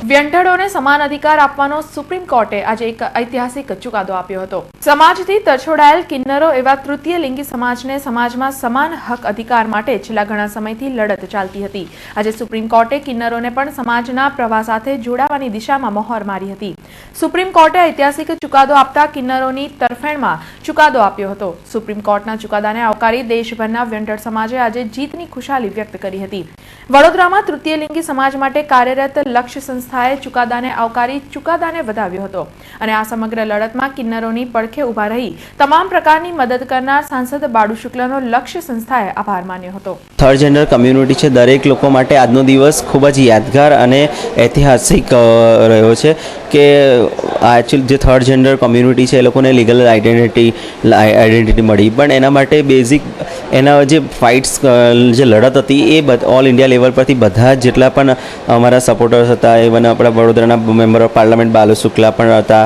વ્યંઢળોને સમાન અધિકાર આપવાનો સુપ્રીમ કોર્ટે આજે એક ઐતિહાસિક ચુકાદો આપ્યો હતો। સમાજથી તરછોડાયેલ કિન્નરો એવા તૃતીય લિંગી સમાજને સમાજમાં સમાન હક અધિકાર માટે છેલ્લા ઘણા સમયથી લડત ચાલતી હતી। આજે સુપ્રીમ કોર્ટે કિન્નરોને પણ સમાજના પ્રવાહ સાથે જોડાવાની દિશામાં મહોર મારી હતી। સુપ્રીમ કોર્ટે ઐતિહાસિક ચુકાદો આપતા કિન્નરોની તરફેણમાં ચુકાદો આપ્યો હતો। સુપ્રીમ કોર્ટના ચુકાદાને આવકારી દેશભરના વ્યંઢળ સમાજે આજે જીતની ખુશાલી વ્યક્ત કરી હતી। વડોદરામાં તૃતીય લિંગી સમાજ માટે કાર્યરત લક્ષ્ય સંસ્થાએ ચુકાદાને આવકારી ચુકાદાને વધાવ્યો હતો અને આ સમગ્ર લડતમાં કિન્નરોની પડખે ઊભા રહી તમામ પ્રકારની મદદ કરનાર સાંસદ બાળુ શુક્લનો લક્ષ્ય સંસ્થાએ આભાર માન્યો હતો। થર્ડ જેન્ડર કમ્યુનિટી છે દરેક લોકો માટે આજનો દિવસ ખૂબ જ યાદગાર અને ઐતિહાસિક રહ્યો છે કે એકચ્યુઅલી જે થર્ડ જેન્ડર કમ્યુનિટી છે એ લોકોને લીગલ આઈડેન્ટિટી મળી, પણ એના માટે બેઝિક એના જે ફાઇટ્સ જે લડત હતી એ ઓલ ઇન્ડિયા લેવલ પરથી બધા જ જેટલા પણ અમારા સપોર્ટર્સ હતા, ઇવન આપણા વડોદરાના મેમ્બર ઓફ પાર્લામેન્ટ બાલુ શુક્લા પણ હતા,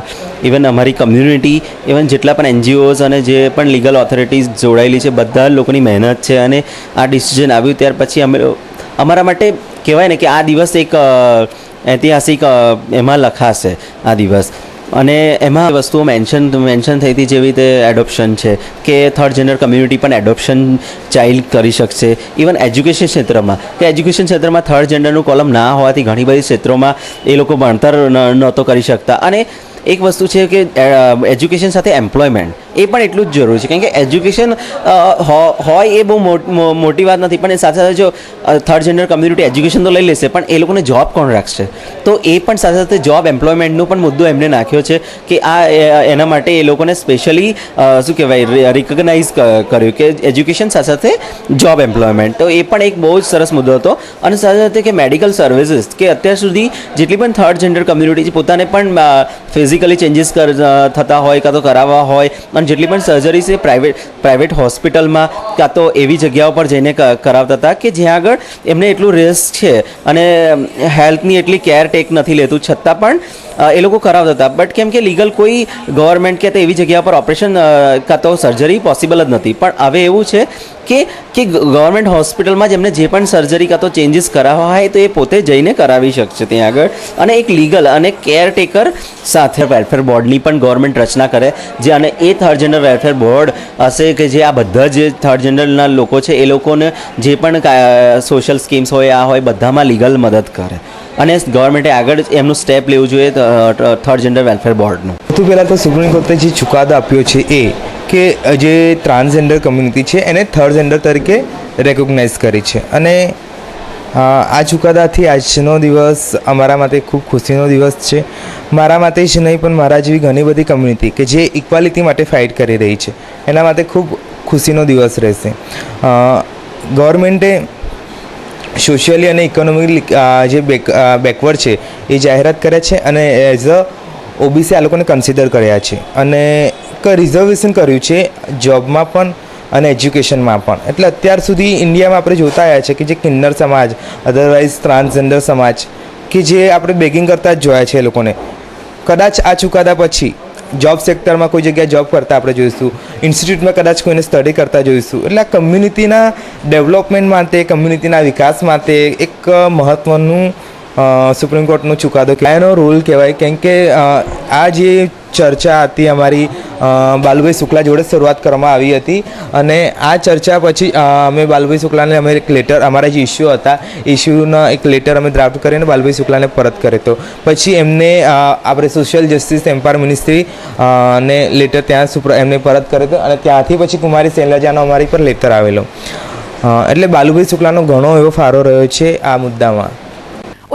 ઇવન અમારી કમ્યુનિટી, ઇવન જેટલા પણ એનજીઓઝ અને જે પણ લીગલ ઓથોરિટીઝ જોડાયેલી છે બધા લોકોની મહેનત છે અને આ ડિસિઝન આવ્યું ત્યાર પછી અમારા માટે કહેવાય ને કે આ દિવસ એક ઐતિહાસિક એમાં લખાશે આ દિવસ। અને એમાં વસ્તુઓ મેન્શન થઈ હતી જેવી રીતે એડોપ્શન છે કે થર્ડ જેન્ડર કમ્યુનિટી પણ એડોપ્શન ચાઇલ્ડ કરી શકશે। ઇવન એજ્યુકેશન ક્ષેત્રમાં કે એજ્યુકેશન ક્ષેત્રમાં થર્ડ જેન્ડરનું કોલમ ના હોવાથી ઘણી બધી ક્ષેત્રોમાં એ લોકો ભણતર નહોતો કરી શકતા। અને એક વસ્તુ છે કે એજ્યુકેશન સાથે એમ્પ્લોયમેન્ટ એ પણ એટલું જ જરૂરી છે, કારણ કે એજ્યુકેશન હોય એ બહુ મોટી વાત નથી, પણ એ સાથે સાથે જો થર્ડ જેન્ડર કમ્યુનિટી એજ્યુકેશન તો લઈ લેશે પણ એ લોકોને જોબ કોણ રાખશે, તો એ પણ સાથે સાથે જોબ એમ્પ્લોયમેન્ટનો પણ મુદ્દો એમને નાખ્યો છે કે આ એના માટે એ લોકોને સ્પેશિયલી શું કહેવાય રિકગ્નાઇઝ કર્યું કે એજ્યુકેશન સાથે સાથે જોબ એમ્પ્લોયમેન્ટ, તો એ પણ એક બહુ જ સરસ મુદ્દો હતો। અને સાથે સાથે કે મેડિકલ સર્વિસીસ કે અત્યાર સુધી જેટલી પણ થર્ડ જેન્ડર કમ્યુનિટી છે પોતાને પણ ફિઝિકલી ચેન્જીસ થતા હોય કાં તો કરાવવા હોય અને જેટલી પણ સર્જરી છે પ્રાઇવેટ હોસ્પિટલમાં કાં તો એવી જગ્યાઓ પર જઈને કરાવતા હતા કે જ્યાં આગળ એમને એટલું રિસ્ક છે અને હેલ્થની એટલી કેર ટેક નથી લેતું છતાં પણ એ લોકો કરાવતા હતા, બટ કેમ કે લીગલ કોઈ ગવર્મેન્ટ કે એવી જગ્યા પર ઓપરેશન કાં તો સર્જરી પોસિબલ જ નથી। પણ હવે એવું છે કે ગવર્મેન્ટ હોસ્પિટલમાં જેમને જે પણ સર્જરી કાં તો ચેન્જીસ કરાવવા હોય તો એ પોતે જઈને કરાવી શકશે ત્યાં આગળ, અને એક લીગલ અને કેરટેકર સાથે વેલફેર બોર્ડની પણ ગવર્મેન્ટ રચના કરે જે અને એ થર્ડ જેન્ડર વેલફેર બોર્ડ હશે કે જે આ બધા જે થર્ડ જેન્ડરના લોકો છે એ લોકોને જે પણ સોશિયલ સ્કીમ્સ હોય આ હોય બધામાં લીગલ મદદ કરે અને ગવર્મેન્ટે આગળ એમનું સ્ટેપ લેવું જોઈએ થર્ડ જેન્ડર વેલફેર બોર્ડનું। સૌથી પહેલાં તો સુપ્રીમ કોર્ટે જે ચુકાદો આપ્યો છે એ કે જે ટ્રાન્સજેન્ડર કમ્યુનિટી છે એને થર્ડ જેન્ડર તરીકે રેકોગ્નાઇઝ કરી છે અને આ ચુકાદાથી આજનો દિવસ અમારા માટે ખૂબ ખુશીનો દિવસ છે। મારા માટે જ નહીં પણ મારા જેવી ઘણી બધી કમ્યુનિટી કે જે ઇક્વાલિટી માટે ફાઇટ કરી રહી છે એના માટે ખૂબ ખુશીનો દિવસ રહેશે। ગવર્મેન્ટે સોશિયલી અને ઇકોનોમિકલી જે બેકવર્ડ છે એ જાહેરાત કરે છે અને એઝ અ ઓબીસી આ લોકોને કન્સિડર કર્યા છે અને એક રિઝર્વેશન કર્યું છે જોબમાં પણ અને એજ્યુકેશનમાં પણ। એટલે અત્યાર સુધી ઇન્ડિયામાં આપણે જોતા આવ્યા છે કે જે કિન્નર સમાજ અધરવાઇઝ ટ્રાન્સજેન્ડર સમાજ કે જે આપણે બેગિંગ કરતા જ જોયા છે એ લોકોને, કદાચ આ ચુકાદા પછી જોબ સેક્ટરમાં કોઈ જગ્યાએ જોબ કરતા આપણે જોઈશું, ઇન્સ્ટિટ્યૂટમાં કદાચ કોઈને સ્ટડી કરતા જોઈશું। એટલે આ કમ્યુનિટીના ડેવલપમેન્ટ માટે કમ્યુનિટીના વિકાસ માટે એક મહત્ત્વનું સુપ્રીમ કોર્ટનો ચુકાદો એનો રોલ કહેવાય, કેમ કે આ જે ચર્ચા હતી અમારી બાલુભાઈ શુક્લા જોડે શરૂઆત કરવામાં આવી હતી અને આ ચર્ચા પછી અમે બાલુભાઈ શુક્લાને અમે એક લેટર અમારા જે ઇસ્યુ હતા ઇસ્યુના એક લેટર અમે ડ્રાફ્ટ કરીને બાલુભાઈ શુક્લાને પરત કર્યો હતો। પછી એમને આપણે સોશિયલ જસ્ટિસ એમ્પાવર મિનિસ્ટ્રી ને લેટર ત્યાં એમને પરત કર્યો હતો અને ત્યાંથી પછી કુમારી શૈલજાનો અમારી પર લેટર આવેલો। એટલે બાલુભાઈ શુક્લાનો ઘણો એવો ફાળો રહ્યો છે આ મુદ્દામાં।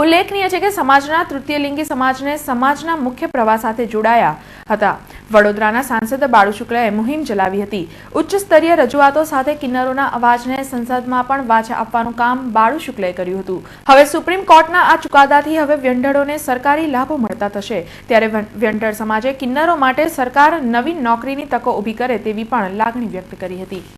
ઉલ્લેખનીય છે કે સમાજના તૃતીય લિંગી સમાજને સમાજના મુખ્ય પ્રવાહ સાથે જોડાયા હતા। વડોદરાના સાંસદ બાળુ શુક્લાએ મુહિમ ચલાવી હતી। ઉચ્ચ સ્તરીય રજૂઆતો સાથે કિન્નરોના અવાજને સંસદમાં પણ વાચા આપવાનું કામ બાળુ શુક્લાએ કર્યું હતું। હવે સુપ્રીમ કોર્ટના આ ચુકાદાથી હવે વ્યંઢળોને સરકારી લાભો મળતા થશે, ત્યારે વ્યંઢળ સમાજે કિન્નરો માટે સરકાર નવી નોકરીની તકો ઊભી કરે તેવી પણ લાગણી વ્યક્ત કરી હતી।